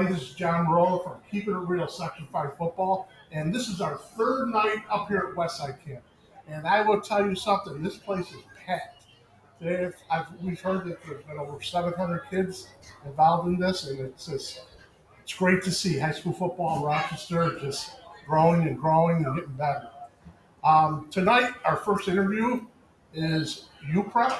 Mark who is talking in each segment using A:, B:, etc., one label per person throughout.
A: everybody. This is John Marola from Keeping It Real Section 5 Football, and this is our third night up here at Westside Camp. And I will tell you something, this place is packed. We've heard that there's been over 700 kids involved in this, and it's great to see high school football in Rochester just growing and getting better. Tonight, our first interview is UPrep,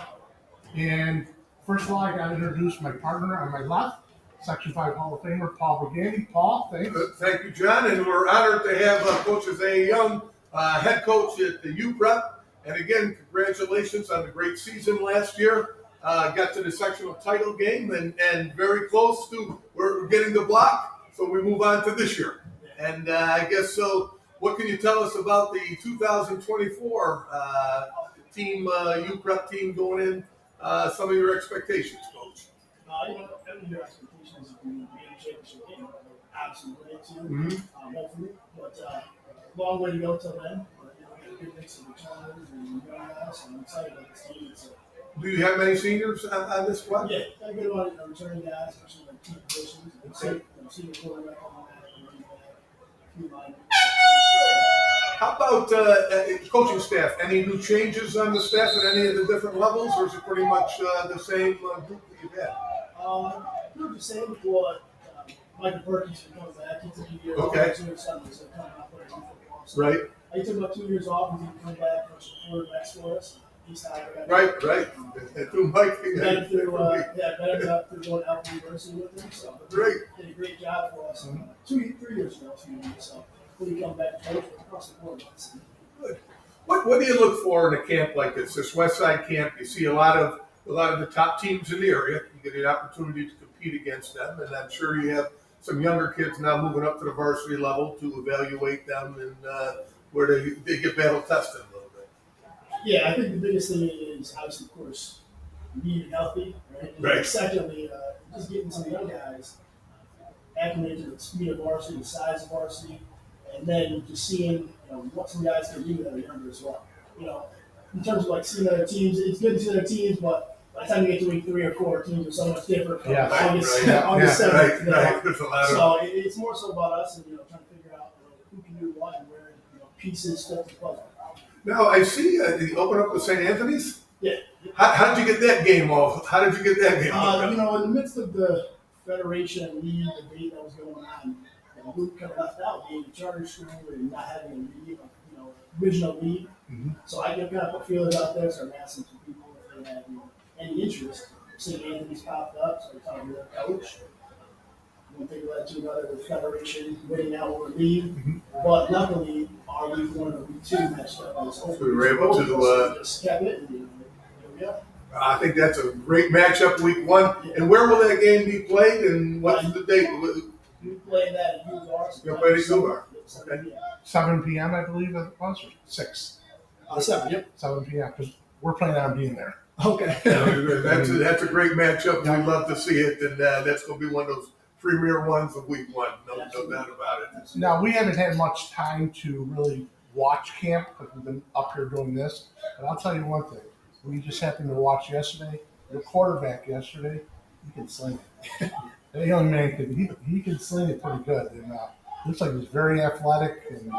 A: and first of all, I got to introduce my partner on my left, Section 5 Hall of Famer, Paul Brigandi. Paul, thanks.
B: Thank you, John, and we're honored to have Coach Isiah Young, head coach at the UPrep. And again, congratulations on the great season last year. Got to the sectional title game and very close to we're getting the block, so we move on to this year. And I guess so. What can you tell us about the 2024 team, UPrep team going in? Some of your expectations, Coach.
C: Every year expectations is to be in championship game. Absolutely, too. Hopefully, but long way to go till then. But a good mix of returners and young guys, so I'm excited about this team.
B: Do you have many seniors on this squad?
C: Yeah, got a good amount of returning guys, especially like key positions.
B: Okay.
C: Senior quarterback on that, running back, a few linemen.
B: How about coaching staff? Any new changes on the staff at any of the different levels, or is it pretty much the same group that you've had?
C: We're the same before Michael Perkins comes back. He took a year off.
B: Okay.
C: So coming out for football. So
B: Right.
C: he took about 2 years off and he come back for some quarterbacks for us.
B: Right. And through Mike,
C: Better through going to Alpha University with him. So
B: great.
C: Did a great job for us. 3 years ago, so when he come back to coach across the board.
B: Good. What do you look for in a camp like this Westside Camp? You see a lot of the top teams in the area. You get an opportunity to compete against them, and I'm sure you have some younger kids now moving up to the varsity level to evaluate them and where they get battle tested a little bit.
C: Yeah, I think the biggest thing is obviously, of course, being healthy, right? And
B: right.
C: Secondly, just getting some young guys acclimated to the speed of varsity, the size of varsity, and then just seeing what some guys can do that are younger as well. In terms of like seeing other teams, it's good to see other teams, but by the time you get to week 3 or 4, teams are so much different from August 7th.
B: Right.
C: So it's more so about us and trying to figure out who can do what and where pieces fit the puzzle.
B: Now I see you open up with St. Anthony's.
C: Yeah.
B: How did you get that game off? How did you get that game off?
C: In the midst of the Federation league debate that was going on, we kind of left out being a charter school and not having a league, original league.
B: Mm-hmm.
C: So I kind of put feelers out there, started asking some people if they had any interest. St. Anthony's popped up, so I talked to their coach. One thing led to another, the Federation winning out over league.
B: Mm-hmm.
C: But luckily, our week 1 and week 2 matched up. So
B: we were able to
C: just kept it, and here we go.
B: I think that's a great matchup, week 1. Yeah. And where will that game be played? And what's the date?
C: We play that at UVar.
B: You'll play it at UVar.
C: Okay.
A: 7 p.m. I believe it was, or 6.
C: 7. Yep.
A: 7 p.m. because we're planning on being there.
C: Okay.
B: That's a great matchup. We'd love to see it, and that's going to be one of those premier ones of week 1. No doubt about it.
A: Now, we haven't had much time to really watch camp because we've been up here doing this. But I'll tell you one thing. We just happened to watch yesterday. Your quarterback yesterday, he can sling it. That young man, he can sling it pretty good. And looks like he's very athletic and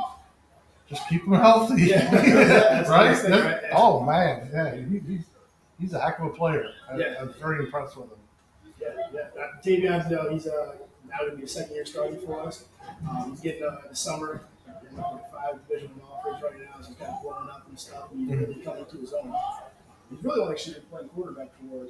A: just keep him healthy.
C: Yeah.
A: Right? Oh, man. Yeah, he's a heck of a player.
C: Yeah.
A: I'm very impressed with him.
C: Yeah. Tavion, he's now going to be a second-year starter for us. He's getting the summer, 5 division offers right now, so he's kind of blowing up and stuff, and he's really coming to his own. He's really only actually been playing quarterback for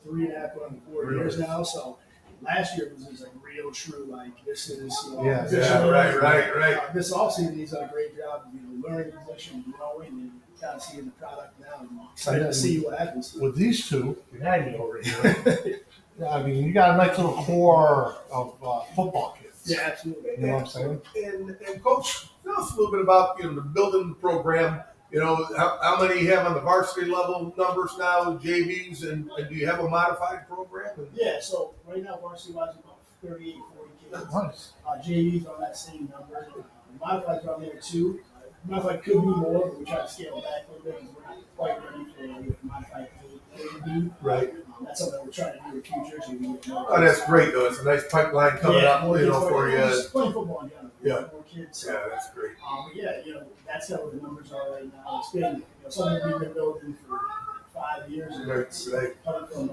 C: 3.5, going 4 years now, so last year was like real true, like this is,
B: right.
C: This offseason, he's done a great job of learning the position, growing, and kind of seeing the product now, and excited to see what happens.
A: With these two behind me over here, I mean, you got a nice little core of football kids.
C: Yeah, absolutely.
A: You know what I'm saying?
B: And Coach, tell us a little bit about the building the program. How many you have on the varsity level numbers now, JVs, and do you have a modified program?
C: Yeah, so right now varsity-wise, about 38, 40 kids.
A: Nice.
C: JVs are on that same number. Modified are on there too. Not like could be more, but we try to scale back a little bit because we're not quite ready for what modified would be.
B: Right.
C: That's something we're trying to do in the future. So we can get more
B: Oh, that's great, though. It's a nice pipeline coming up,
C: more
B: you know,
C: kids
B: for you.
C: just playing football in general.
B: Yeah.
C: More kids. So,
B: Yeah, that's great.
C: but yeah, that's how the numbers are right now. It's been something we've been building for 5 years. And it's coming from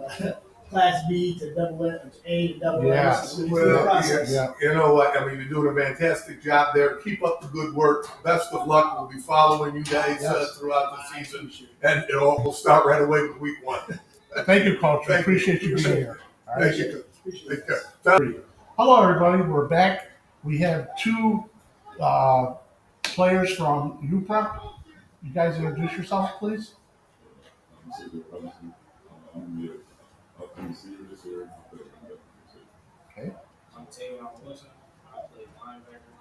C: Class B to A to double A. So it's been a process.
B: You know what? I mean, you're doing a fantastic job there. Keep up the good work. Best of luck. We'll be following you guys throughout the season. And we'll start right away with week 1.
A: Thank you, Coach. I appreciate you being here.
B: All right. Thank you. Take care.
A: Hello, everybody. We're back. We have 2 players from UPrep. You guys introduce yourselves, please. Okay.
D: I'm Taylor Wilson. I play linebacker.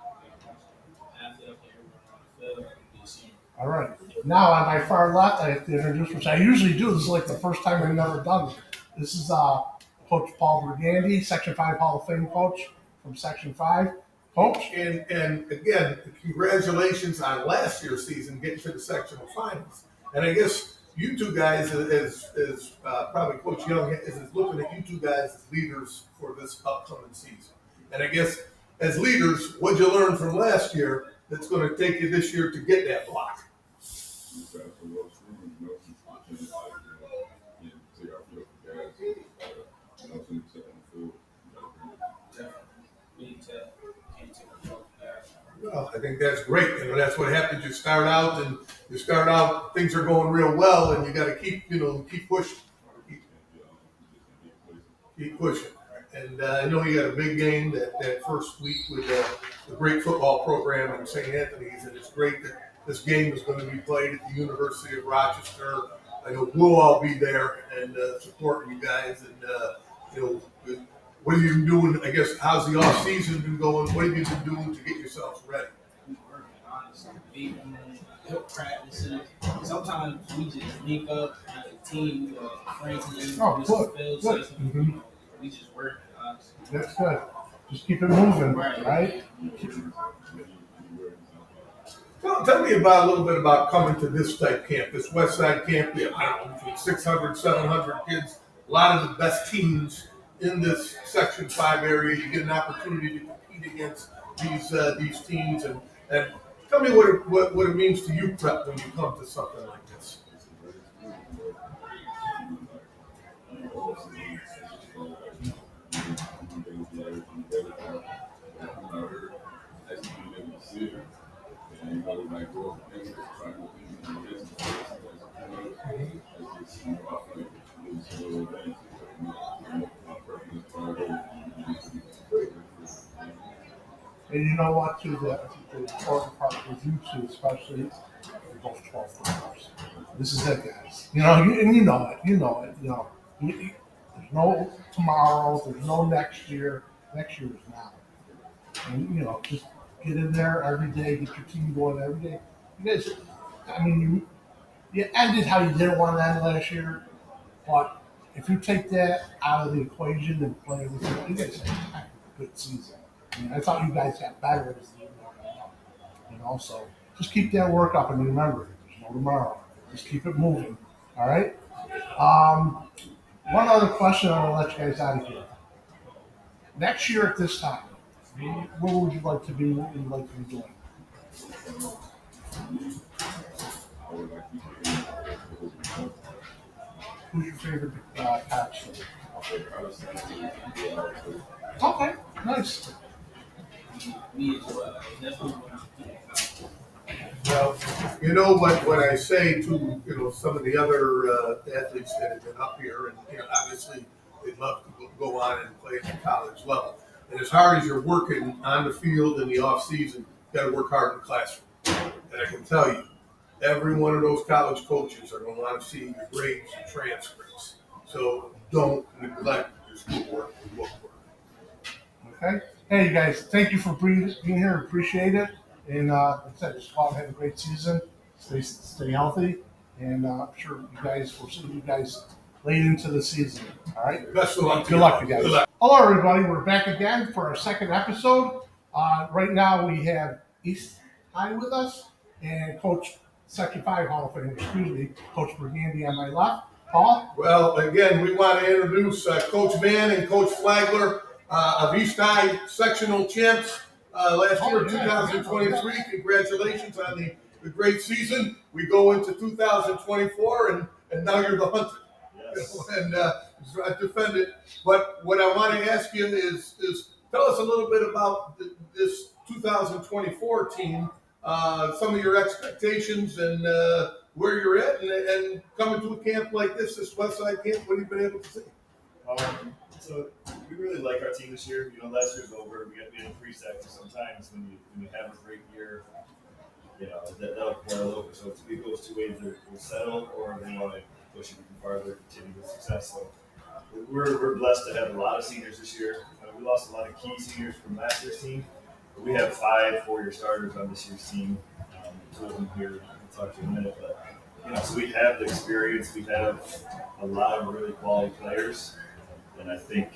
D: Athlete up there, on the field, and DC.
A: All right. Now, on my far left, I have to introduce myself. I usually do. This is like the first time I've never done it. This is Coach Paul Brigandy, Section 5 Hall of Fame coach from Section 5. Coach?
B: And again, congratulations on last year's season getting to the sectional finals. And I guess you two guys, as probably Coach Young is looking at you two guys as leaders for this upcoming season. And I guess as leaders, what'd you learn from last year that's going to take you this year to get that block? Well, I think that's great. That's what happens. You start out, things are going real well, and you got to keep pushing. Keep pushing. And I know you got a big game that first week with the great football program in St. Anthony's, and it's great that this game is going to be played at the University of Rochester. I know we'll all be there and supporting you guys. And what have you been doing? I guess how's the off season been going? What have you been doing to get yourselves ready?
D: We're working, honestly. Big practices. Sometimes we just link up as a team, friends, and we just work, honestly.
A: That's good. Just keep it moving, right?
B: Tell me a little bit about coming to this type camp, this Westside Camp. I don't know, between 600, 700 kids, a lot of the best teams in this Section 5 area. You get an opportunity to compete against these teams, and tell me what it means to you, Prep, when you come to something like this.
A: And you know what, too, the important part with you two, especially, you're both 12 years. This is it, guys. You know it. There's no tomorrow, there's no next year. Next year is now. And, just get in there every day, get your team going every day. You guys, you ended how you didn't want to end last year, but if you take that out of the equation and play with it, you guys had a good season. I thought you guys got better as the year went on. So just keep that work up, and remember, there's no tomorrow. Just keep it moving. All right. One other question, I want to let you guys out of here. Next year at this time, where would you like to be? What would you like to be doing? Who's your favorite coach? Okay, nice.
D: Me as well. Definitely.
B: Well, you know what I say to some of the other athletes that have been up here, and obviously they'd love to go on and play at the college level. And as hard as you're working on the field in the off season, you got to work hard in the classroom. And I can tell you, every one of those college coaches are going to want to see your grades and transcripts. So don't neglect your schoolwork and book work.
A: Okay. Hey, you guys, thank you for being here. Appreciate it. And like I said, just go out and have a great season. Stay healthy. And I'm sure we'll see you guys late into the season. All right?
B: Best of luck.
A: Good luck, you guys. Good luck. Hello, everybody. We're back again for our second episode. Right now, we have Isiah with us. and Coach Section 5 Hall of Fame, Coach Burgandy on my left. Paul?
B: Well, again, we want to introduce Coach Vann and Coach Flagler of Eastridge sectional champs last year, 2023. Congratulations on the great season. We go into 2024, and now you're the hunter. Yes. And defend it. But what I want to ask you is tell us a little bit about this 2024 team, some of your expectations and where you're at, and coming to a camp like this Westside Camp, what have you been able to see?
E: So we really like our team this year. Last year's over. We got to be in a pre-sector sometimes when you have a great year. That'll boil over. So it goes two ways. We'll settle, or they want to push it even farther, continue with success. So we're blessed to have a lot of seniors this year. We lost a lot of key seniors from last year's team, but we have 5 four-year starters on this year's team. Two of them here, we'll talk to in a minute. But so we have the experience. We have a lot of really quality players, and I think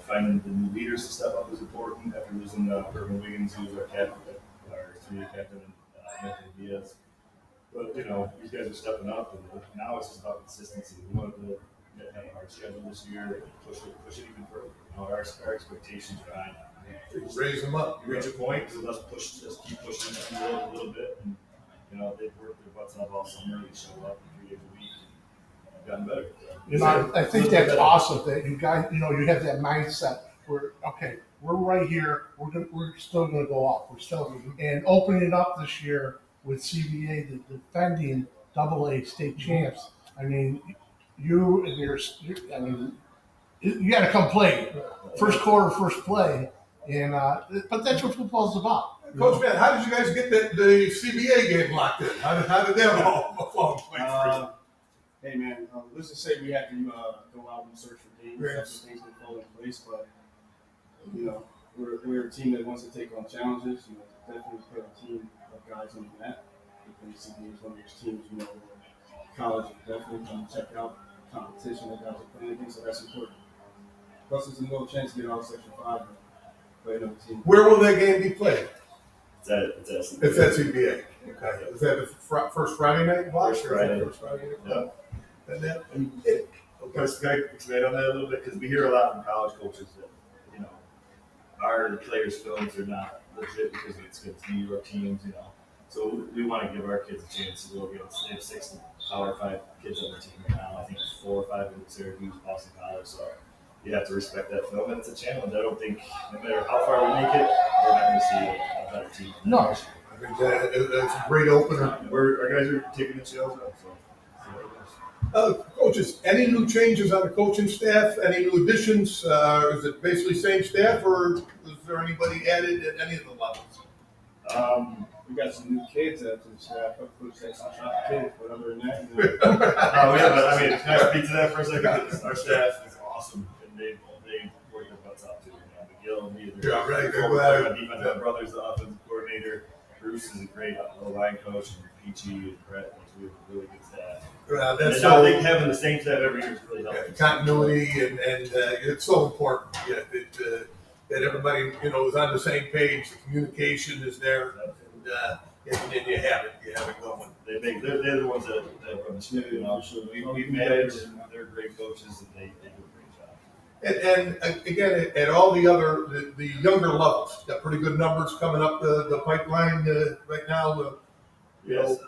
E: finding the new leaders to step up is important. After losing Urban Wiggins, who was our captain, our senior captain, and Anthony Diaz. But these guys are stepping up, and now it's just about consistency. We wanted to have a hard schedule this year and push it even further. Our expectations are high.
B: Raise them up.
E: You reach a point, so let's keep pushing them a little bit. And they've worked their butts off all summer. They show up 3 days a week. Gotten better.
A: I think that's awesome that you guys, you have that mindset where, okay, we're right here. We're still going to go off. We're still and opening it up this year with CBA, the defending AA state champs. I mean, you got to come play. First quarter, first play, and but that's what football's about.
B: Coach Vann, how did you guys get the CBA game locked in? How did that all fall in place?
C: Hey man, let's just say we had to go out and search for games after things didn't fall in place. But we're a team that wants to take on challenges. Definitely put a team of guys on the mat. I think CBA is one of those teams. College definitely come check out competition that guys are playing against, so that's important. Plus, it's a little chance to get out of Section 5 and play another team.
B: Where will that game be played?
E: It's at CBA.
B: It's at CBA. Okay. Is that the first Friday night?
E: First Friday.
B: Yeah. And then,
E: can I expand on that a little bit? Because we hear a lot from college coaches that, our players' films are not legit because it's against New York teams, So we want to give our kids a chance to go against. They have 6 Power 5 kids on their team right now. I think 4 or 5 in Syracuse, Boston College. So you have to respect that film, and it's a challenge. I don't think, no matter how far we make it, we're not going to see a better team.
A: No.
B: I think that's a great opener.
E: Our guys are taking the shells up.
B: Coaches, any new changes on the coaching staff? Any new additions? Is it basically same staff, or is there anybody added at any of the levels?
C: We got some new kids out to the staff. Coach said some shot kids, but other than that,
E: can I speak to that for a second? Our staff is awesome, and they work their butts out too. McGill, me, my brother's the offensive coordinator. Bruce is a great line coach, and Peachy and Brett. We have a really good staff.
B: That's
E: I think having the same staff every year is really helpful.
B: Continuity and it's so important. Yeah, that everybody is on the same page. The communication is there, and you have it going.
E: They're the ones that run the show. We manage, and they're great coaches, and they do a great job.
B: And again, at all the younger levels, got pretty good numbers coming up the pipeline right now.
E: Yes.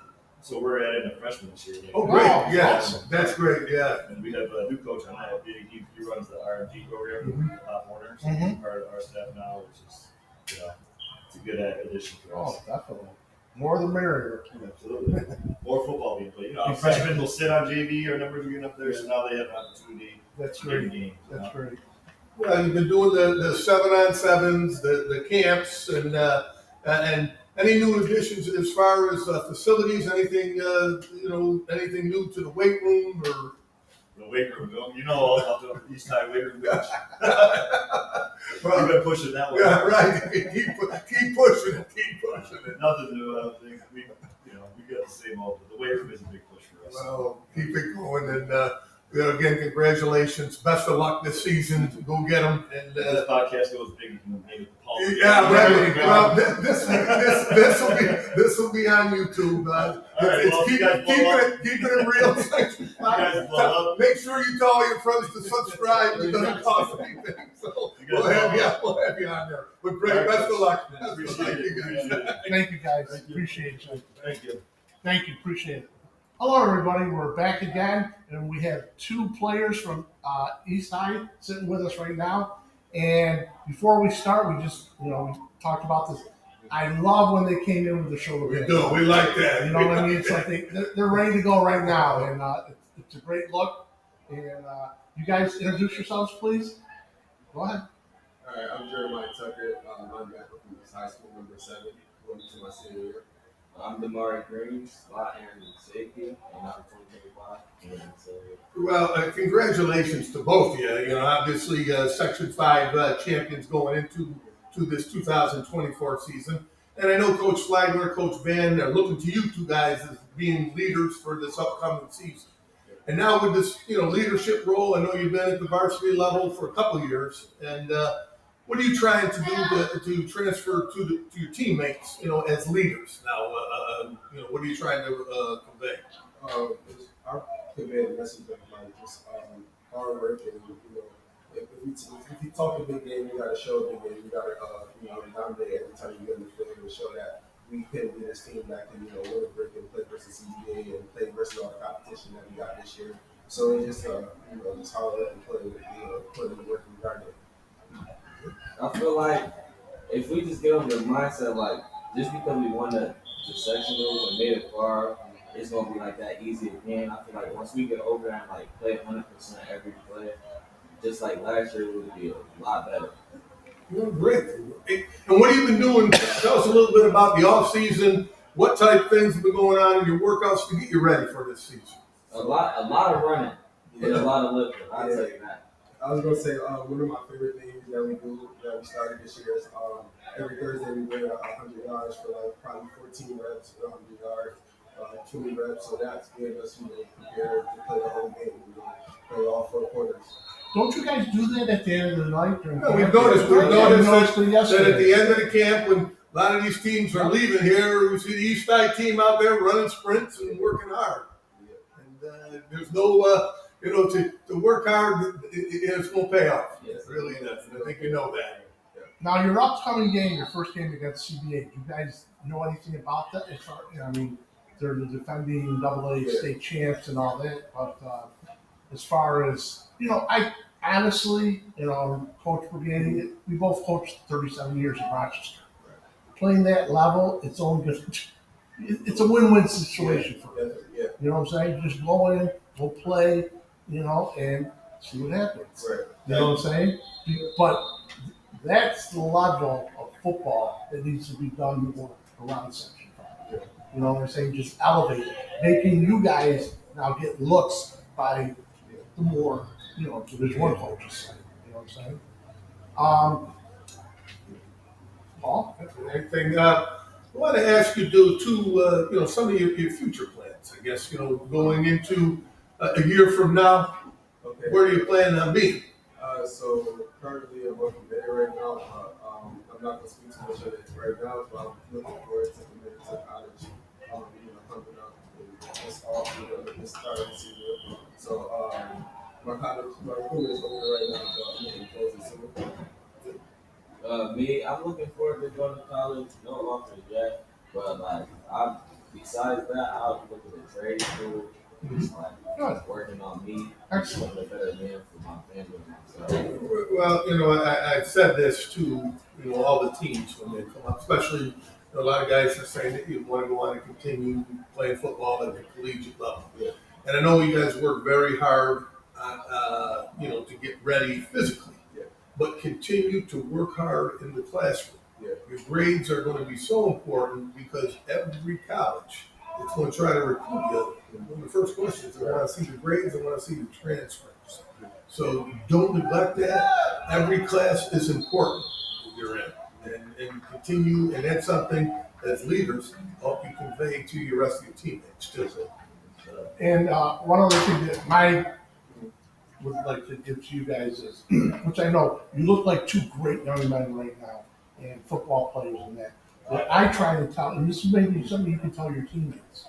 E: So we're adding a freshman this year.
B: Oh, great!
A: Wow,
B: Yes,
A: awesome.
B: That's great. Yeah,
E: and we have a new coach on that. He runs the RMG program, Warner. So he's part of our staff now, which is it's a good addition for us.
A: Oh, definitely. More the merrier.
E: Absolutely. More football being played. Freshmen will sit on JV. Our numbers are getting up there, so now they have an opportunity.
A: That's
E: to
A: great.
E: Games,
A: That's great.
B: well, you've been doing the 7-on-7s, the camps, and any new additions as far as facilities? Anything anything new to the weight room or?
E: The weight room, all about the Eastside weight room. We've been pushing that one.
B: Yeah, right. Keep pushing it.
E: Nothing new. I don't think we got the same old. But the weight room is a big push for us.
B: Well, keep it going, and again, congratulations. Best of luck this season. Go get them. And
E: this podcast goes big. You can name it Paul.
B: yeah, right. Well, this will be on YouTube.
E: All right, well,
B: keep it real. Make sure you tell all your friends to subscribe. It doesn't cost anything. So we'll have you on there. But great, best of luck.
A: Thank you, guys. Appreciate you.
E: Thank you.
A: Appreciate it. Hello, everybody. We're back again, and we have two players from Eastside sitting with us right now. And before we start, we just, we talked about this. I love when they came in with the shoulder
B: We
A: pads.
B: do. We like that.
A: You know what I mean? It's like they're ready to go right now, and it's a great look. And you guys introduce yourselves, please. Go ahead.
F: All right, I'm Jeremiah Tucker. I'm back from East High School, number 7, going to my senior year.
G: I'm Damari Green, slot and safety, and I'm 2025.
B: Well, congratulations to both of you. Obviously, Section 5 champions going into this 2024 season. And I know Coach Flagler, Coach Vann are looking to you two guys as being leaders for this upcoming season. And now with this, leadership role, I know you've been at the varsity level for a couple of years. And what are you trying to do to transfer to your teammates, as leaders? Now, what are you trying to convey?
F: Our convey the message of just hard work, and if you talk a big game, you got to show a big game. You got to dominate every time you get in the field and show that we can be this team that can win a break and play versus CBA and play versus all the competition that we got this year. So it's just just hard work and put in the work regarding it.
G: I feel like if we just get over the mindset, like just because we won the sectionals and made it far, it's gonna be like that easy again. I feel like once we get over and like play 100% every play, just like last year, it would be a lot better.
B: Great. And what have you been doing? Tell us a little bit about the off season. What type of things have been going on in your workouts to get you ready for this season?
G: A lot of running and a lot of lifting. I'll tell you that.
F: I was gonna say one of my favorite things that we do that we started this year is every Thursday we weigh 100 yards for like probably 14 reps, 100 yards, 20 reps. So that's getting us prepared to play the whole game, play all 4 quarters.
A: Don't you guys do that at the end of the night?
B: No, we've noticed that at the end of the camp, when a lot of these teams are leaving here, we see the Eastside team out there running sprints and working hard. And there's no, to work hard, it's going to pay off.
G: Yes.
B: It really does. And I think you know that.
A: Now, your upcoming game, your first game against CBA, do you guys know anything about that? They're the defending AA state champs and all that, but as far as, I honestly, Coach Brigani, we both coached 37 years in Rochester. Playing that level, it's a win-win situation for us.
F: Yeah.
A: You know what I'm saying? Just go in, go play, and see what happens.
F: Right.
A: You know what I'm saying? But that's the level of football that needs to be done more around Section 5.
F: Yeah.
A: You know what I'm saying? Just elevate it. Making you guys now get looks by the more, Division I coaches. You know what I'm saying? Paul?
B: Anything, I want to ask you to some of your future plans, I guess, going into a year from now.
F: Okay.
B: Where do you plan on being?
F: So currently I'm working there right now. I'm not gonna speak too much of it right now, but I'm looking forward to committing to college. Coming up this off this starting season. So my recruitment is over right now. So I'm looking forward to soon.
G: Me, I'm looking forward to going to college. No offers yet, but besides that, I'll look at the trade school. Just working on me,
A: Excellent.
G: becoming a better man for my family and myself.
B: Well, I said this to all the teams when they come up, especially a lot of guys are saying that you want to go on and continue playing football at the collegiate level.
F: Yeah.
B: And I know you guys work very hard, to get ready physically.
F: Yeah.
B: But continue to work hard in the classroom.
F: Yeah.
B: Your grades are going to be so important because every college is going to try to recruit you. One of the first questions, I want to see the grades, I want to see the transcripts. So don't neglect that. Every class is important that you're in. And continue, and that's something as leaders help you convey to your rest of your teammates too.
A: And one other thing that I would like to give to you guys is, which I know you look like two great young men right now, and football players and that. what I try to tell, and this is maybe something you can tell your teammates.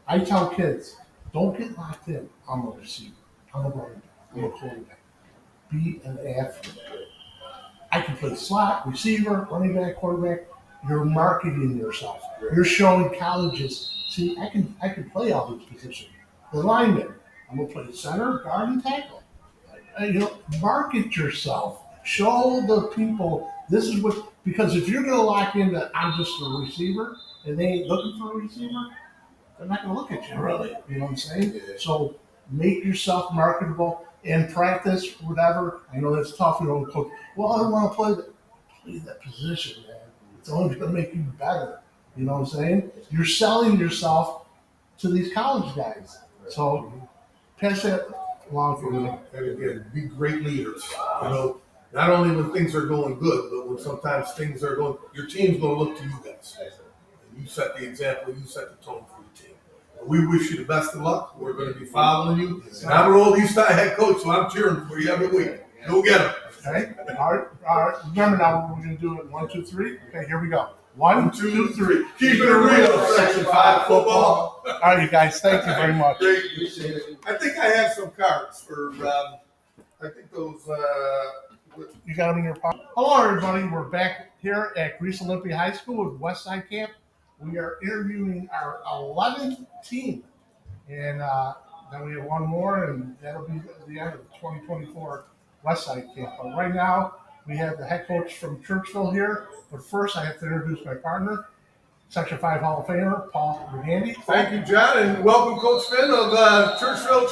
A: I tell kids, don't get locked in. I'm a receiver. I'm a running back. I'm a quarterback. Be an athlete. I can play slot, receiver, running back, quarterback. You're marketing yourself. You're showing colleges, see, I can play all these positions. The lineman, I'm gonna play center, guard, and tackle. Market yourself. Show the people this is what, because if you're gonna lock into I'm just a receiver and they ain't looking for a receiver, they're not gonna look at you really. You know what I'm saying?
B: Yeah.
A: So make yourself marketable and practice whatever. I know that's tough, coach. Well, I don't want to play that position, man. It's only gonna make you better. You know what I'm saying? You're selling yourself to these college guys. So pass that along for me.
B: And again, be great leaders. Not only when things are going good, but when sometimes things are going, your team's going to look to you guys. And you set the example, you set the tone for your team. We wish you the best of luck. We're going to be following you. And I'm an old Eastside head coach, so I'm cheering for you every week. Go get them.
A: Okay. All right. Remember now, we're going to do it 1, 2, 3. Okay, here we go. 1, 2, 3.
B: Keep it real, Section 5 football.
A: All right, you guys. Thank you very much.
B: Great. I think I have some cards for, I think those,
A: You got them in your pocket. Hello, everybody. We're back here at Greece Olympia High School with Westside Camp. We are interviewing our 11th team. And then we have one more, and that'll be the end of the 2024 Westside Camp. But right now, we have the head coach from Churchville here. But first, I have to introduce my partner, Section 5 Hall of Famer, Paul Regandy.
B: Thank you, John, and welcome, Coach Finn of Churchville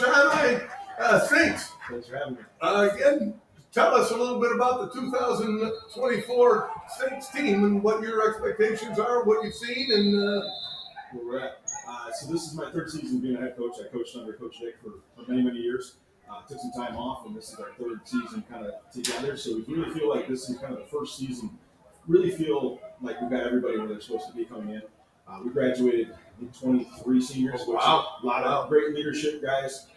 B: Saints.
E: Thanks for having me.
B: Again, tell us a little bit about the 2024 Saints team and what your expectations are, what you've seen, and
H: where we're at. So this is my third season being a head coach. I coached under Coach Dick for many, many years. Took some time off, and this is our third season kind of together. So we really feel like this is kind of the first season. Really feel like we've got everybody where they're supposed to be coming in. We graduated in 23 seniors, which is a lot of great leadership guys.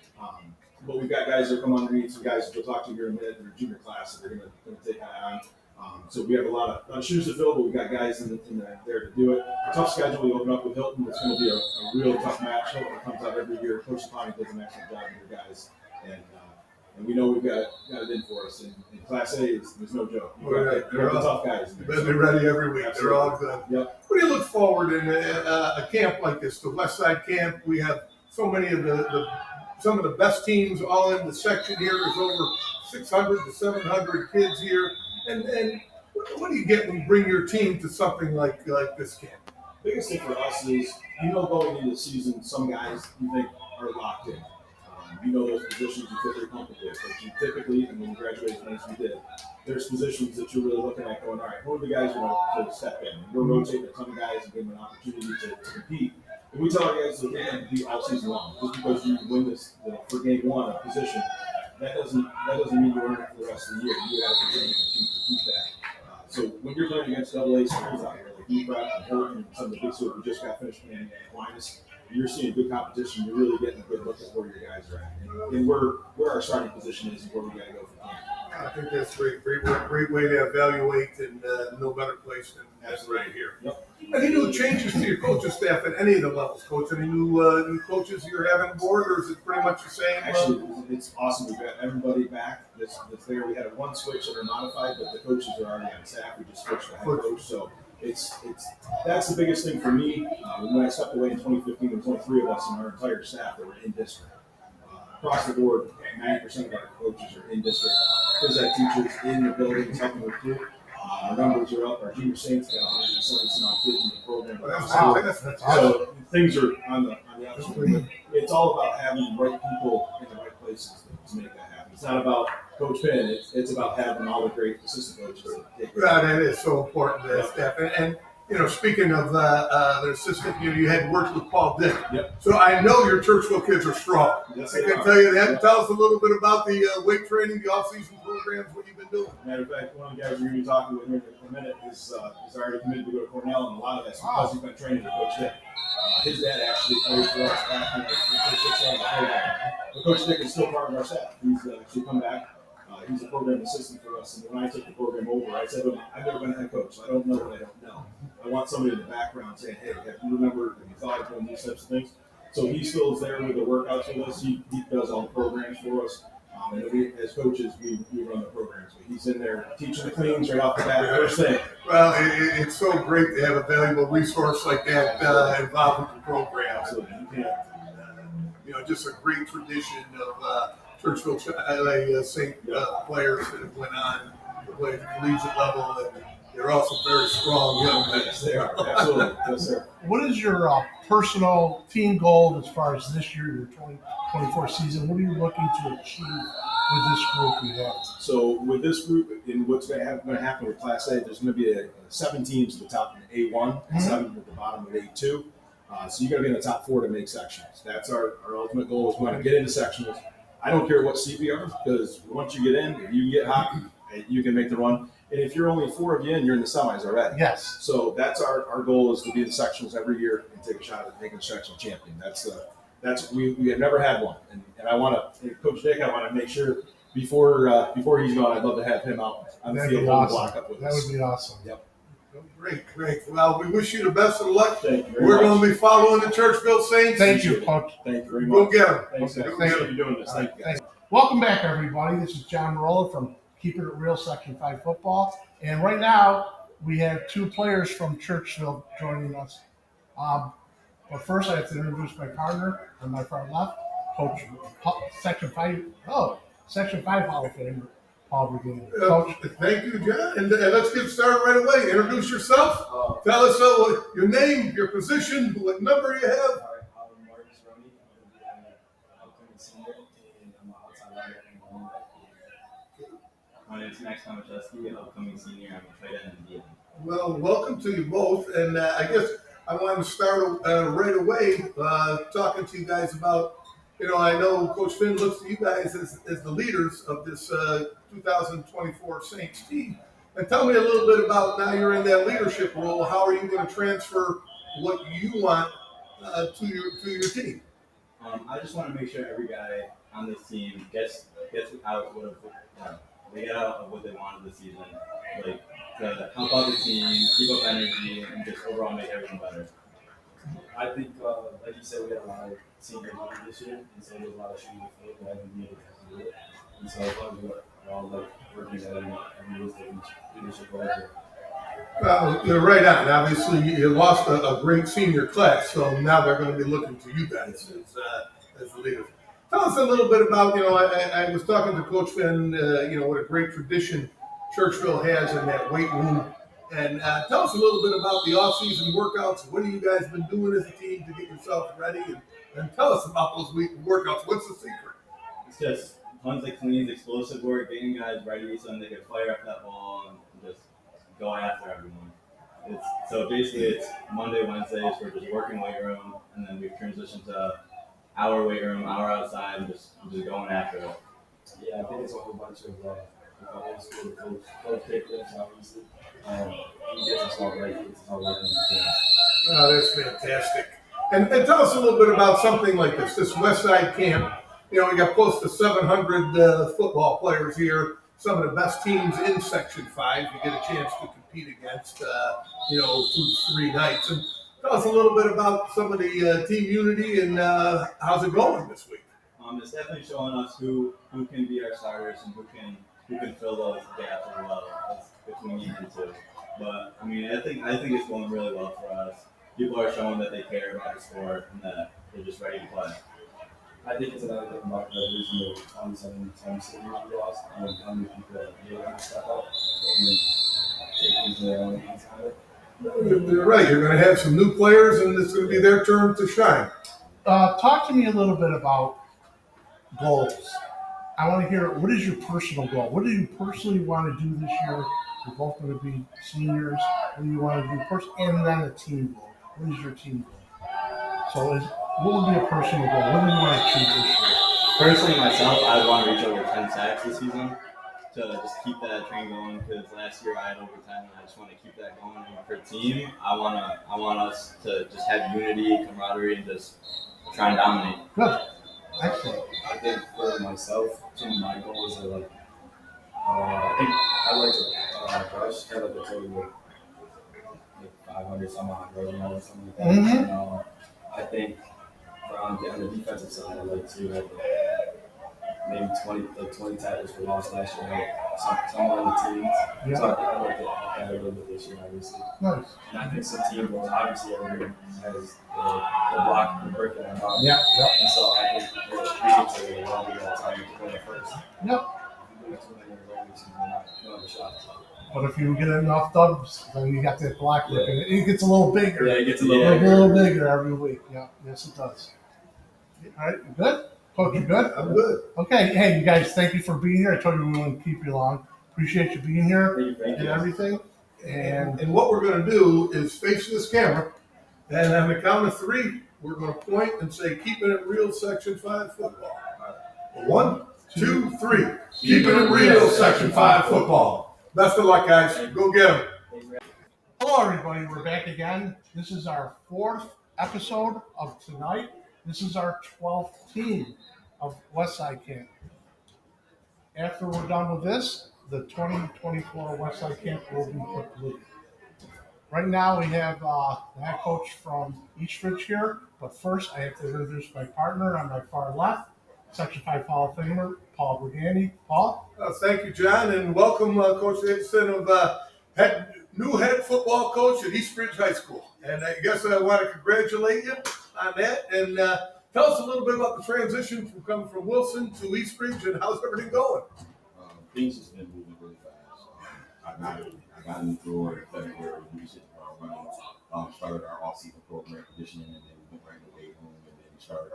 H: But we've got guys that come underneath, some guys that we'll talk to here in a minute that are junior class that they're going to take on. So we have a lot of shoes to fill, but we've got guys in there to do it. A tough schedule. We open up with Hilton. It's going to be a real tough match. Hilton comes out every year. Coach Sapani does an excellent job with their guys. And we know we've got it in for us. In Class A, there's no joke. You've got the tough guys.
B: they'll be ready every week. They're all good.
H: Yep.
B: What do you look forward in a camp like this, the Westside Camp? We have so many of some of the best teams all in the section here. There's over 600 to 700 kids here. And what do you get when you bring your team to something like this camp?
H: Biggest thing for us is, going into the season, some guys you think are locked in. Those positions you feel very comfortable with. But you typically, and when you graduate as many as we did, there's positions that you're really looking at going, all right, who are the guys to step in? And we're rotating a ton of guys and giving them an opportunity to compete. And we tell our guys that they're going to compete all season long. Just because you win this for game one of position, that doesn't mean you earn it for the rest of the year. You got to continue to compete to keep that. So when you're playing against AA schools out here, like UPrep and Hilton and some of the big schools who just got finished playing at Aquinas, you're seeing good competition. You're really getting a good look at where your guys are at and where our starting position is and where we got to go for camp.
B: I think that's great. Great way to evaluate, and no better place than right here.
H: Yep.
B: Any new changes to your coaching staff at any of the levels, Coach? Any new coaches you're having on board, or is it pretty much the same?
H: Actually, it's awesome. We've got everybody back that's there. We had one switch that are modified, but the coaches are already on staff. We just switched the head coach. So that's the biggest thing for me. When I stepped away in 2015, there was only 3 of us in our entire staff that were in district. Across the board, 90% of our coaches are in district. Phys ed teachers in the buildings helping recruit. Our numbers are up. Our junior Saints got 170 some odd kids in the program.
B: That's
H: So things are on the upswing. It's all about having the right people in the right places to make that happen. It's not about Coach Pynn. It's about having all the great assistant coaches.
B: That is so important to that staff. And speaking of the assistant, you had worked with Paul Dick.
H: Yep.
B: So I know your Churchville kids are strong.
H: Yes,
B: I
H: they
B: can
H: are.
B: tell you that.
H: Yep.
B: Tell us a little bit about the weight training, the off-season programs, what you've been doing.
H: Matter of fact, one of the guys we're going to be talking with here in a minute is already committed to go to Cornell, and a lot of that's because he's been training with Coach Dick. His dad actually played for us back in the first 6 years of the program. But Coach Dick is still part of our staff. He's actually come back. He's a program assistant for us, and when I took the program over, I said to him, I've never been a head coach, so I don't know what I don't know. I want somebody in the background saying, hey, have you remembered, have you thought of doing these types of things? So he still is there with the workouts with us. He does all the programs for us. And then we, as coaches, we run the programs. But he's in there teaching the cleans right off the bat, first thing.
B: Well, it's so great to have a valuable resource like that involved with the program.
H: Absolutely.
B: Just a great tradition of Churchville St. Players that have went on to play at the collegiate level, and they're also very strong young men.
H: Yes, they are. Absolutely. Yes, sir.
A: What is your personal team goal as far as this year, your 2024 season? What are you looking to achieve with this group we have?
H: So with this group, in what's going to happen with Class A, there's going to be 7 teams at the top in A1 and 7 at the bottom of A2. So you got to be in the top 4 to make sectionals. That's our ultimate goal, is we want to get into sectionals. I don't care what seat we are, because once you get in, if you get hot, you can make the run. And if you're only 4 of you in, you're in the semis already.
A: Yes.
H: So that's our goal, is to be in the sectionals every year and take a shot at making the sectional champion. We have never had one, and I want to, Coach Dick, I want to make sure before he's gone, I'd love to have him out on the field on the block up with us.
A: That would be awesome.
H: Yep.
B: Great. Well, we wish you the best of luck.
H: Thank you very
B: We're
H: much.
B: going to be following the Churchville Saints.
A: Thank you, Coach.
H: Thank you very
B: Go
H: much.
B: get them.
H: Thanks,
A: Okay.
H: Appreciate you doing this. Thank you.
A: Thanks. Welcome back, everybody. This is John Marola from Keeping It Real Section 5 Football. And right now, we have 2 players from Churchville joining us. But first, I have to introduce my partner on my far left, Coach Section 5 Hall of Famer, Paul Begin. Coach.
B: Thank you, John. And let's get started right away. Introduce yourself. Tell us your name, your position, what number you have.
I: I'm Marcus Roney. I'm an upcoming senior, and I'm an outside linebacker.
J: My name is Max Tomaszewski, an upcoming senior. I'm a tight end and DN.
B: Well, welcome to you both. And I guess I want to start right away talking to you guys about, I know Coach Finn looks to you guys as the leaders of this 2024 Saints team. And tell me a little bit about, now you're in that leadership role, how are you going to transfer what you want to your team?
J: I just want to make sure every guy on this team gets out they get out of what they wanted this season, like to help out the team, keep up energy, and just overall make everything better.
I: I think, like you said, we had a lot of senior leaders this year, and so there's a lot of shooting the field that I didn't be able to do it. And so as long as we're all working together and really taking leadership over.
B: Well, you're right on. Obviously, you lost a great senior class, so now they're going to be looking to you guys as the leaders. Tell us a little bit about, I was talking to Coach Finn, what a great tradition Churchville has in that weight room. And tell us a little bit about the off-season workouts. What have you guys been doing as a team to get yourself ready? And tell us about those workouts. What's the secret?
J: It's just tons of cleans, explosive work, getting guys ready so they can fire up that ball and just go after everyone. So basically it's Monday, Wednesdays, we're just working weight room, and then we've transitioned to our weight room, our outside, and just going after it.
I: Yeah, I think it's a whole bunch of old school coach pickups, obviously. He gets us all right, he gets us all working on things.
B: Oh, that's fantastic. And tell us a little bit about something like this Westside Camp. We got close to 700 football players here, some of the best teams in Section 5. You get a chance to compete against, through 3 nights. And tell us a little bit about some of the team unity and how's it going this week?
J: It's definitely showing us who can be our starters and who can fill those gaps as well if we need them to. But I think it's going really well for us. People are showing that they care about the sport and that they're just ready to play.
I: I think it's another thing about the reason the 27 times we lost, and how many people are able to step up and take things in their own hands on it.
B: You're right. You're going to have some new players, and it's going to be their turn to shine.
A: Talk to me a little bit about goals. I want to hear, what is your personal goal? What do you personally want to do this year? We're both going to be seniors. What do you want to do personally? And then a team goal. What is your team goal? So what would be a personal goal? What do you want to achieve this year?
J: Personally, myself, I want to reach over 10 sacks this season to just keep that train going, because last year I had over 10 and I just want to keep that going. And for team, I want us to just have unity, camaraderie, and just try and dominate.
A: Good. Excellent.
I: I think for myself, some of my goals are I think I'd like to brush kind of the total with like 500 some odd rushing yards or something like that.
A: Mhm.
I: And, I think on the defensive side, I'd like to have maybe 20 tackles for loss last year, like somewhere in the teens.
A: Yeah.
I: So I'd like to up that a little bit this year, obviously.
A: Nice.
I: And I think some teams, obviously, everyone has the block and breaking that block.
A: Yeah. Yep.
I: And so I think the Eagles are well be that time to go first.
A: Yep.
I: If you do it too many early season, you're not have a shot.
A: But if you get enough dubs, then you got that block look, and it gets a little bigger.
I: Yeah, it gets a
A: A little bigger every week. Yeah. Yes, it does. All right. You good? Coach, you good?
B: I'm good.
A: Okay. Hey, you guys, thank you for being here. I told you we wouldn't keep you long. Appreciate you being here
I: Thank
A: and
I: you.
A: everything.
B: And what we're going to do is face this camera, and on the count of 3, we're going to point and say, "Keeping it real, Section 5 football." 1, 2, 3. Keeping it real, Section 5 football. Best of luck, guys. Go get them.
A: Hello, everybody. We're back again. This is our 4th episode of tonight. This is our 12th team of Westside Camp. After we're done with this, the 2024 Westside Camp will be complete. Right now, we have the head coach from Eastridge here, but first, I have to introduce my partner on my far left, Section 5 Hall of Famer, Paul Brigani. Paul?
B: Thank you, John, and welcome, Coach Davidson, of new head football coach at Eastridge High School. And I guess I want to congratulate you on that. And tell us a little bit about the transition from coming from Wilson to Eastridge, and how's everything going?
K: Things has been moving really fast. I got in the door in February. We just hit the ground running. Started our off-season program conditioning, and then we went right to weight room, and then we started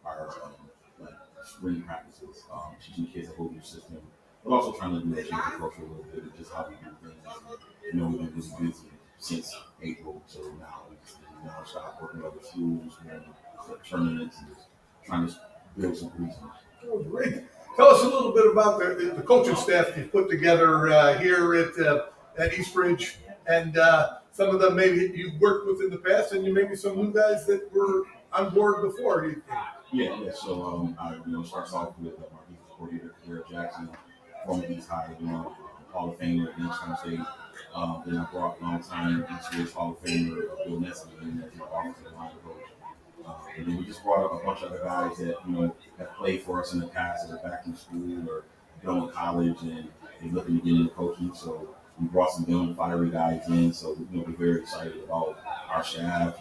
K: our spring practices, teaching the kids a whole new system, but also trying to change the culture a little bit of just how we do things. You know, we've been really busy since April, so now we just start working with other schools, tournaments, and just trying to build some reasons.
B: Oh, great. Tell us a little bit about the coaching staff you've put together here at Eastridge, and some of them maybe you've worked with in the past, and maybe some new guys that were on board before. Do you think?
K: Yeah. So starts off with our defensive coordinator, Jasson, former East High, Hall of Famer, Dennis Pynn. Then I brought long-time Eastridge Hall of Famer, Bill Nesson, in as my offensive line coach. And then we just brought up a bunch of other guys that have played for us in the past, that are back in school or going to college, and they're looking to get into coaching. So we brought some young, fiery guys in. So we're very excited about our staff,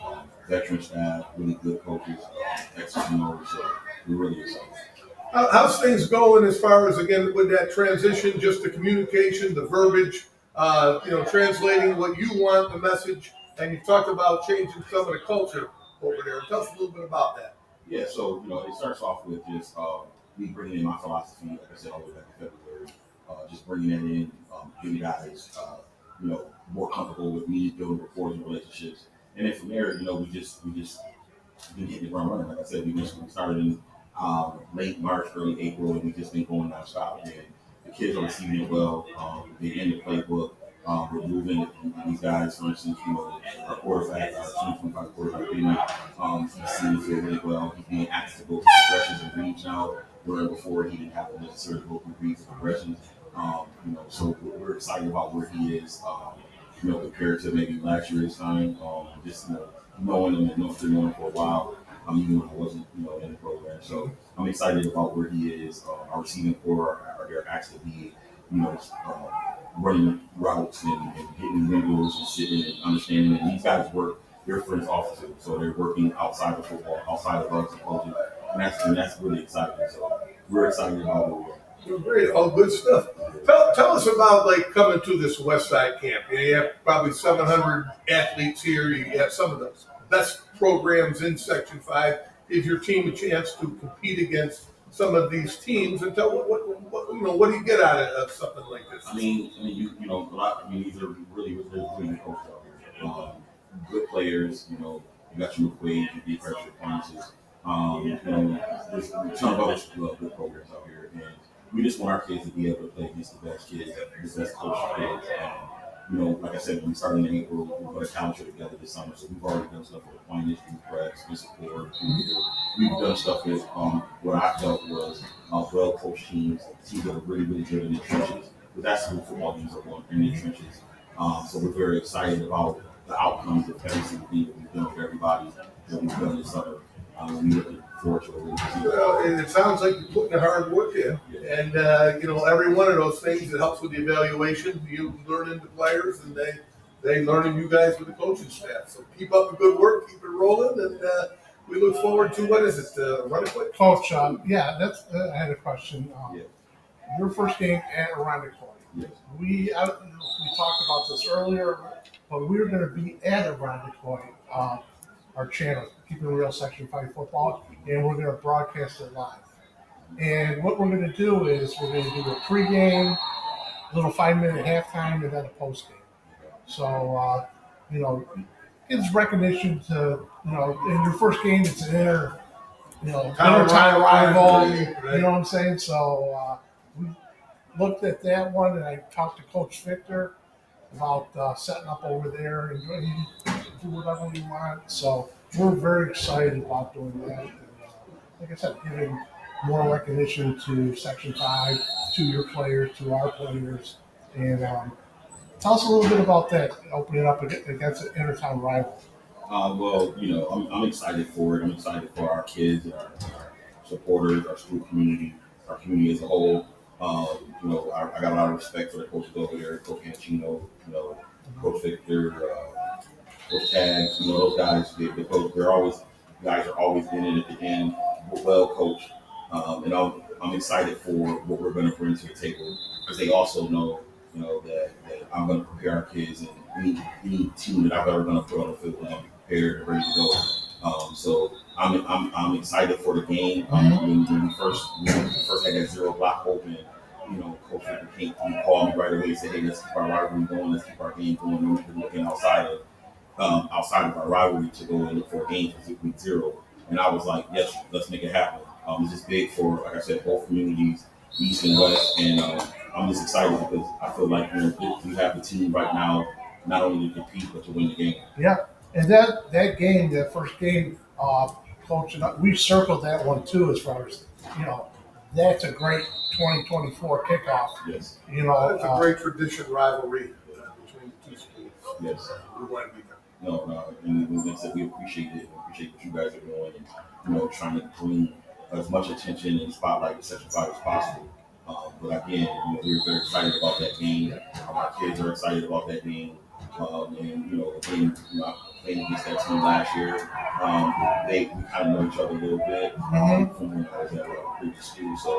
K: veteran staff, really good coaches, ex-members. So we're really excited.
B: How's things going as far as, again, with that transition, just the communication, the verbiage, translating what you want, the message, and you've talked about changing some of the culture over there. Tell us a little bit about that.
K: Yeah, so, it starts off with just me bringing in my philosophy, like I said, all the way back in February, just bringing that in, getting guys, more comfortable with me, building rapport and relationships. And then from there, we just been hitting the ground running. Like I said, we started in late March, early April, and we just been going nonstop. And the kids are receiving it well. They're in the playbook. We're moving these guys, for instance, our quarterback, our 2025 quarterback, he's seeing the field really well. He's being asked to go through progressions and reads now, where before he didn't have to necessarily go through reads and progressions. So we're excited about where he is, compared to maybe last year's time. Just knowing him and knowing him for a while, even when I wasn't, in the program. So I'm excited about where he is. Our receiving core are asked to be, running routes and hitting windows and sitting and understanding. And these guys work their friends off too, so they're working outside of football, outside of us and coaching, and that's really exciting. So we're excited about where we are.
B: Great, all good stuff. Tell us about coming to this Westside Camp. You have probably 700 athletes here. You have some of the best programs in Section 5. Give your team a chance to compete against some of these teams, and tell what do you get out of something like this?
K: These are really good coaches out here. Good players. You got your McQuaid, your deep pressure punches. There's a ton of other good programs out here, and we just want our kids to be able to play against the best kids, the best coached kids. Like I said, when we started in April, we're going to calendar together this summer. So we've already done stuff with the finalists, youth prep, support. We've done stuff with what I felt was well-coached teams that are really, really good in the trenches, that's who football games are going in the trenches. So we're very excited about the outcomes of every single thing that we've done with everybody that we've done this summer. We looking forward to it.
B: Well, and it sounds like you're putting the hard work in, and every one of those things that helps with the evaluation. You learning the players, and they learning you guys with the coaching staff. So keep up the good work, keep it rolling, and we look forward to what is it? Run it quick,
A: Coach. I had a question. Your first game at Irondequoit.
K: Yes.
A: We talked about this earlier, but we're going to be at Irondequoit, our channel, Keeping It Real Section 5 Football, and we're going to broadcast it live. And what we're going to do is we're going to do a pregame, little 5-minute halftime, and then a postgame. So, gives recognition to, in your first game, it's an intertime rival.
B: Right.
A: You know what I'm saying? So, we looked at that one, and I talked to Coach Victor about setting up over there and do whatever we want. So we're very excited about doing that. And, like I said, giving more recognition to Section 5, to your players, to our players. And tell us a little bit about that, opening up against an intertown rival.
K: I'm excited for it. I'm excited for our kids, our supporters, our school community, our community as a whole. I got a lot of respect for the coaches over there, Coach Anchino, Coach Victor, Coach Tags, those guys. Guys are always in it at the end, well coached, and I'm excited for what we're going to bring to the table because they also know, that I'm going to prepare our kids and any team that I've ever going to put on the field, I'm prepared and ready to go. So I'm excited for the game. When we first had that 0 block open, Coach Victor came called me right away and said, "Hey, let's keep our rivalry going. Let's keep our game going. We've been looking outside of our rivalry to go and look for a game for week 0." And I was like, "Yes, let's make it happen." It's just big for, like I said, both communities, East and West, and I'm just excited because I feel like we have the team right now not only to compete but to win the game.
A: Yeah, and that game, that first game, Coach, and we circled that one too as far as that's a great 2024 kickoff.
K: Yes.
B: It's a great tradition rivalry between the two schools.
K: Yes.
B: We want to be there.
K: No, and like I said, we appreciate it. We appreciate what you guys are doing, and trying to bring as much attention and spotlight to Section 5 as possible. But again, we're very excited about that game. Our kids are excited about that game. Again, playing against that team last year, we kind of know each other a little bit from when I was at previous school. So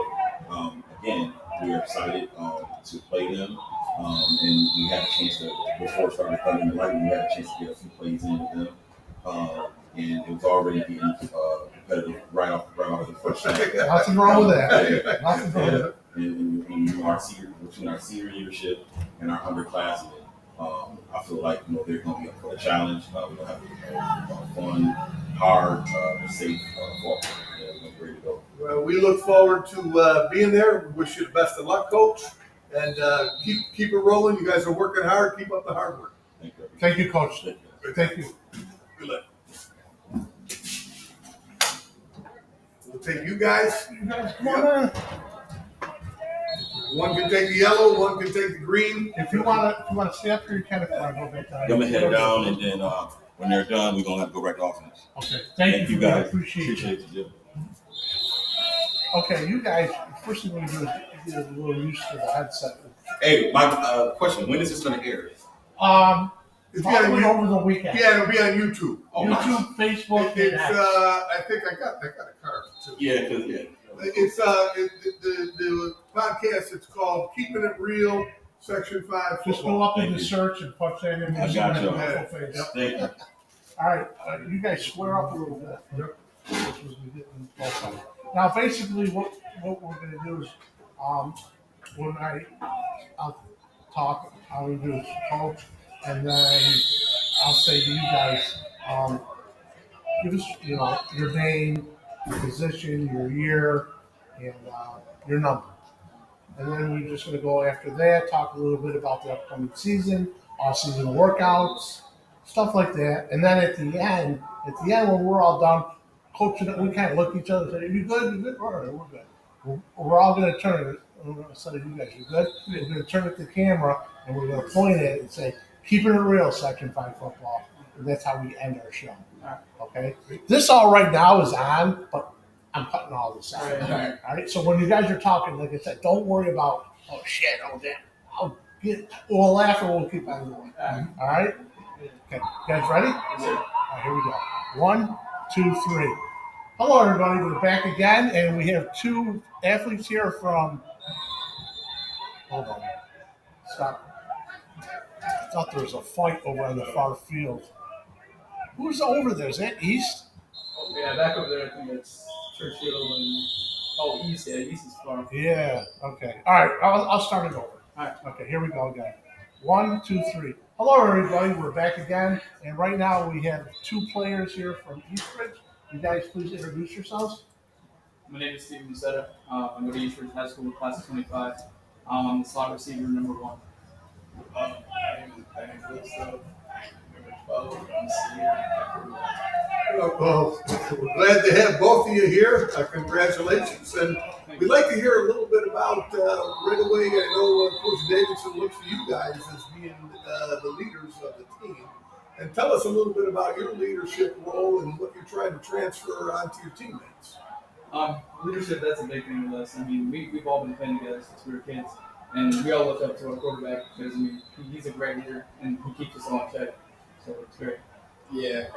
K: again, we're excited to play them. And we had a chance to, before it started thundering and lightning, we had a chance to get a few plays in with them. And it was already getting competitive right off the first shot.
A: Nothing wrong with that. Nothing wrong with it.
K: And between our senior leadership and our underclassmen, I feel like they're going to be up for a challenge. We're going to have a fun, hard, safe fall. We're ready to go.
B: Well, we look forward to being there. We wish you the best of luck, Coach, and keep it rolling. You guys are working hard. Keep up the hard work.
A: Thank you, Coach. Thank you.
B: Good luck. We'll take you guys.
A: Come on in.
B: One can take the yellow, one can take the green.
A: If you want to stay up here, you can. I'm
K: gonna head down, and then when they're done, we're gonna have to go back to offense.
A: Okay. Thank you guys. Appreciate
K: it.
A: Okay, you guys. First thing we're gonna do is get a little used to the headset.
K: Hey, my question: when is this gonna air?
A: Probably over the weekend.
B: Yeah, it'll be on YouTube.
A: YouTube, Facebook.
B: I think I got a card too.
K: Yeah,
B: It's the podcast. It's called Keeping It Real, Section 5 Football.
A: Just go up in the search and punch that in.
K: I got you.
A: Thank you. All right, you guys square up a little bit. Yep. Now, basically, what we're going to do is, when I'll talk, I'll introduce Coach, and then I'll say to you guys, give us, your name, your position, your year, and your number. And then we're just going to go after that, talk a little bit about the upcoming season, off-season workouts, stuff like that. And then at the end, when we're all done, coaching, we kind of look at each other and say, "You good? You good? All right, we're good." We're all going to turn So you guys, you good? We're going to turn it to the camera and we're going to point at it and say, "Keeping it real, Section 5 football." And that's how we end our show. Okay? This all right now is on, but I'm cutting all this out. All right? So when you guys are talking, like I said, don't worry about, oh shit, oh damn. We'll laugh and we'll keep on going. All right? Okay. You guys ready? All right, here we go. 1, 2, 3. Hello, everybody. We're back again, and we have two athletes here from. Hold on. Stop. I thought there was a fight over on the far field. Who's over there? Is that East?
L: Oh, yeah, back over there, I think it's Churchville and East. Yeah, East is far.
A: Yeah. Okay. All right. I'll start it over.
L: All right.
A: Okay. Here we go again. 1, 2, 3. Hello, everybody. We're back again, and right now we have two players here from Eastridge. You guys, please introduce yourselves.
L: My name is Steve Flagler. I go to Eastridge High School, class of 25. I'm the slot receiver number 1.
I: My name is Dennis Pynn, number 12. I'm a senior.
B: Well, we're glad to have both of you here. Congratulations. And we'd like to hear a little bit about, right away, I know Coach Davidson looks to you guys as being the leaders of the team. And tell us a little bit about your leadership role and what you're trying to transfer onto your teammates.
L: Leadership, that's a big thing with us. I mean, we've all been playing together since we were kids. And we all look up to our quarterback because, I mean, he's a great leader and he keeps us all in check. So it's great.
I: Yeah,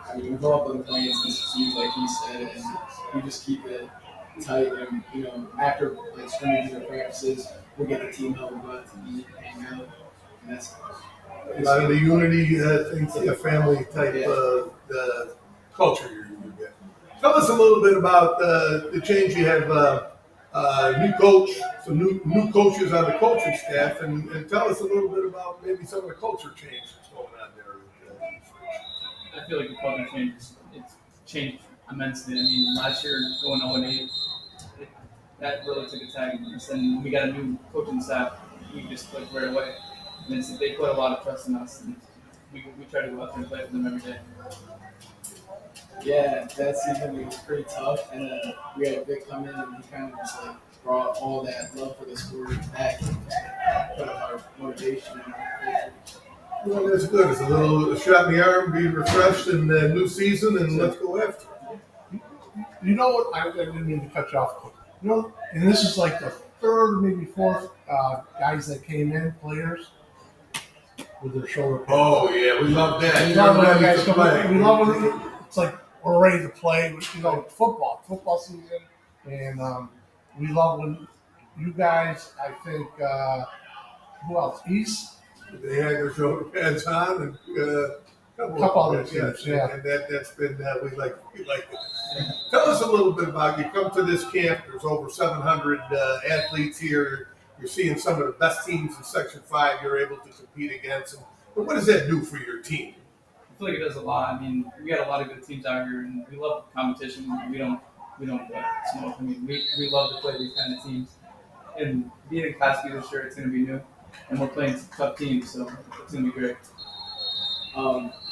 I: I mean, we've all been playing since the season, like he said, and we just keep it tight. And, you know, after like scrimmages or practices, we'll get the team out, we'll go out to eat, hang out, and that's
B: A lot of the unity things, a family type culture you get. Tell us a little bit about the change. You have new coach, some new coaches on the coaching staff, and tell us a little bit about maybe some of the culture change that's going on there.
L: I feel like the culture changes. It's changed immensely. I mean, last year going 0-8, that really took a tag. And then we got a new coaching staff. We just clicked right away. And they put a lot of trust in us, and we try to go out there and play for them every day.
I: Yeah, that season was pretty tough, and we had Vic come in, and he kind of just like brought all that love for the sport back and put up our motivation and our culture.
B: Well, that's good. It's a little shot in the arm, be refreshed in the new season, and let's go after it.
A: You know what? I didn't mean to cut you off. You know, and this is like the third, maybe fourth guys that came in, players with their shoulder pads.
B: Oh yeah, we love that.
A: We love when guys come in. We love it. It's like we're ready to play. You know, football season, and we love when you guys. I think who else? East.
B: They had their shoulder pads on, and a
A: couple other teams, yeah.
B: And that's been we like it. Tell us a little bit about you. Come to this camp. There's over 700 athletes here. You're seeing some of the best teams in Section 5. You're able to compete against them. But what does that do for your team?
L: I feel like it does a lot. I mean, we got a lot of good teams out here, and we love competition. We don't smoke. I mean, we love to play these kind of teams. And being in Class B this year, it's going to be new, and we're playing some tough teams, so it's going to be great.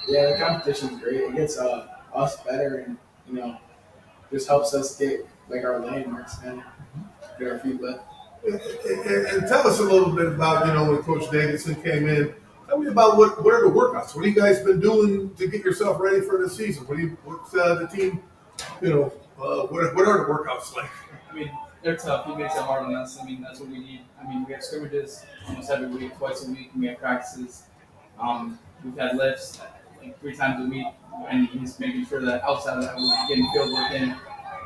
I: Yeah, the competition's great. It gets us better, and you know, just helps us get like our landmarks and get our feet wet.
B: And tell us a little bit about, when Coach Davidson came in. Tell me about what are the workouts? What have you guys been doing to get yourself ready for the season? What's the team, what are the workouts like?
L: I mean, they're tough. He makes it hard on us. I mean, that's what we need. I mean, we have scrimmages almost every week, twice a week, and we have practices. We've had lifts like 3 times a week, and he's making sure that outside of that we're getting field work in.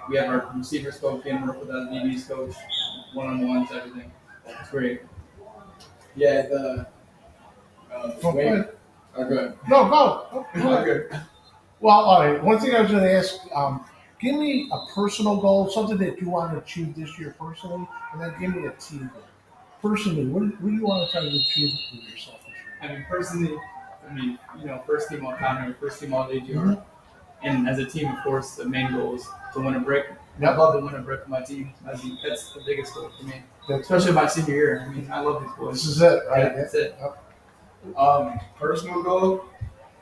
L: We have our receivers coach in, work with us, DBs coach, one-on-ones, everything. It's great.
I: Yeah, the
A: Go
I: good.
A: No, go.
I: Okay.
A: Well, all right. One thing I was going to ask, give me a personal goal, something that you want to achieve this year personally, and then give me a team goal. Personally, what do you want to try to achieve with yourself this year?
L: I mean, personally, first team all counter, first team all AGR. And as a team, of course, the main goal is to win a brick.
A: Yep.
L: I love to win a brick with my team. I think that's the biggest goal for me, especially my senior year. I mean, I love these boys.
A: This is it, right?
L: Yeah, that's it.
I: Personal goal,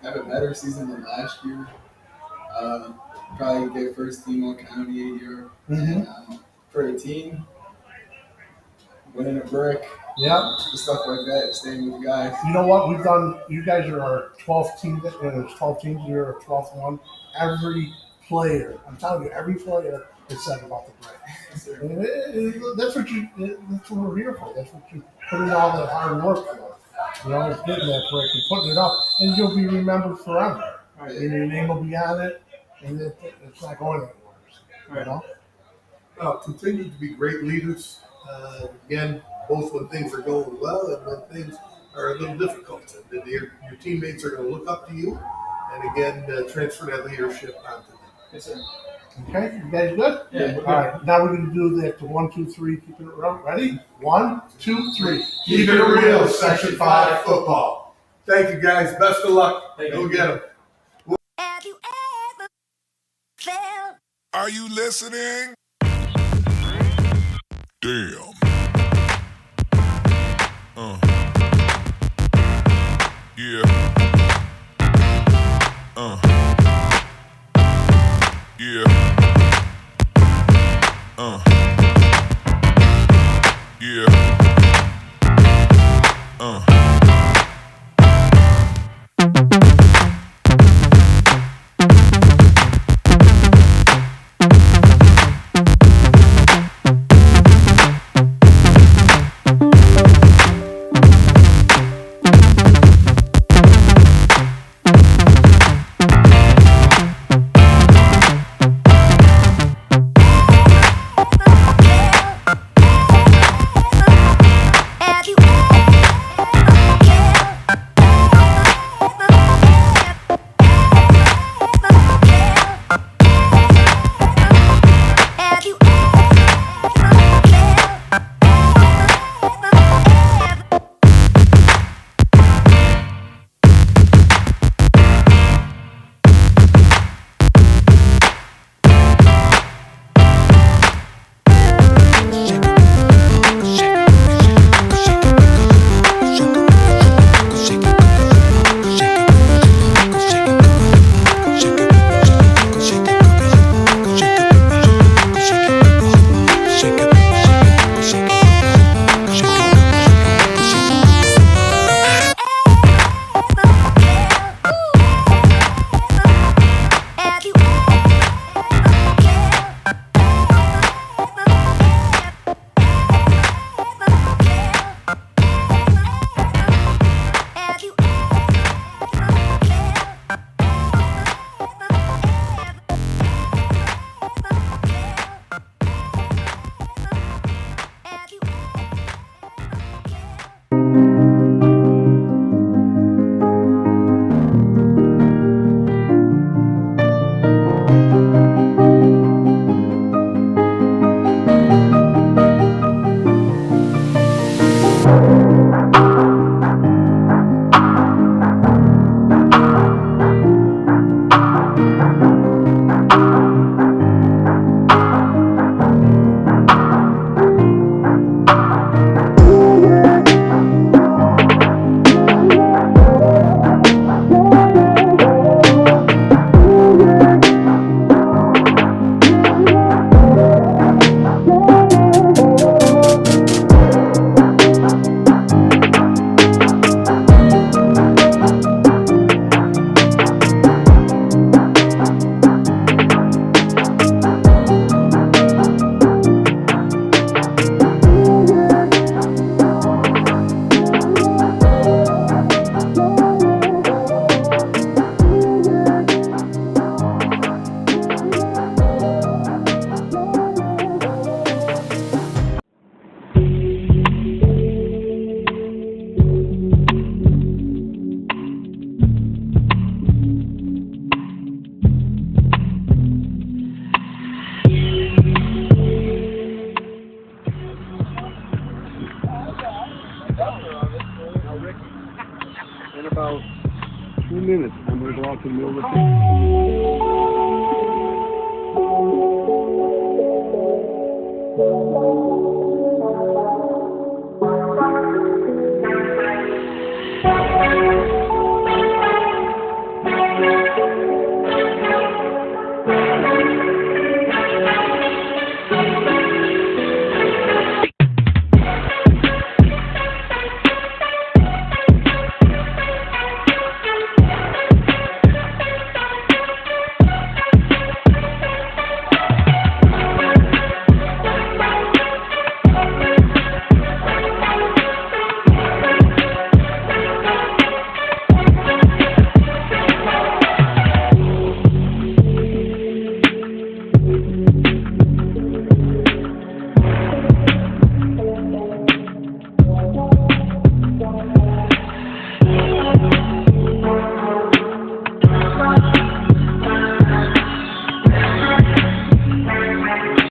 I: have a better season than last year. Probably get first team all county ADR. And for the team,
F: winning a brick.
A: Yeah.
F: Stuff like that, staying with guys.
A: You know what we've done? You guys are our 12th team. There's 12 teams. You're our 12th one. Every player, I'm telling you, every player is said about the break. That's what we're here for. That's what you put in all that hard work for. You know, it's getting that break and putting it up, and you'll be remembered forever. Right. And your name will be on it, and it's not going anywhere. You know.
B: Continue to be great leaders. Again, both when things are going well and when things are a little difficult. And your teammates are going to look up to you, and again, transfer that leadership onto them.
L: Yes, sir.
A: Okay, you guys good?
L: Yeah.
A: All right, now we're going to do that to 1, 2, 3, keeping it real. Ready? 1, 2, 3.
B: Keep it real, Section 5 football. Thank you, guys. Best of luck. Go get them.
M: Have you ever felt?
N: Are you listening? Damn. Yeah. Yeah. Yeah.
O: In about 2 minutes, I'm going to go out to the middle of the field.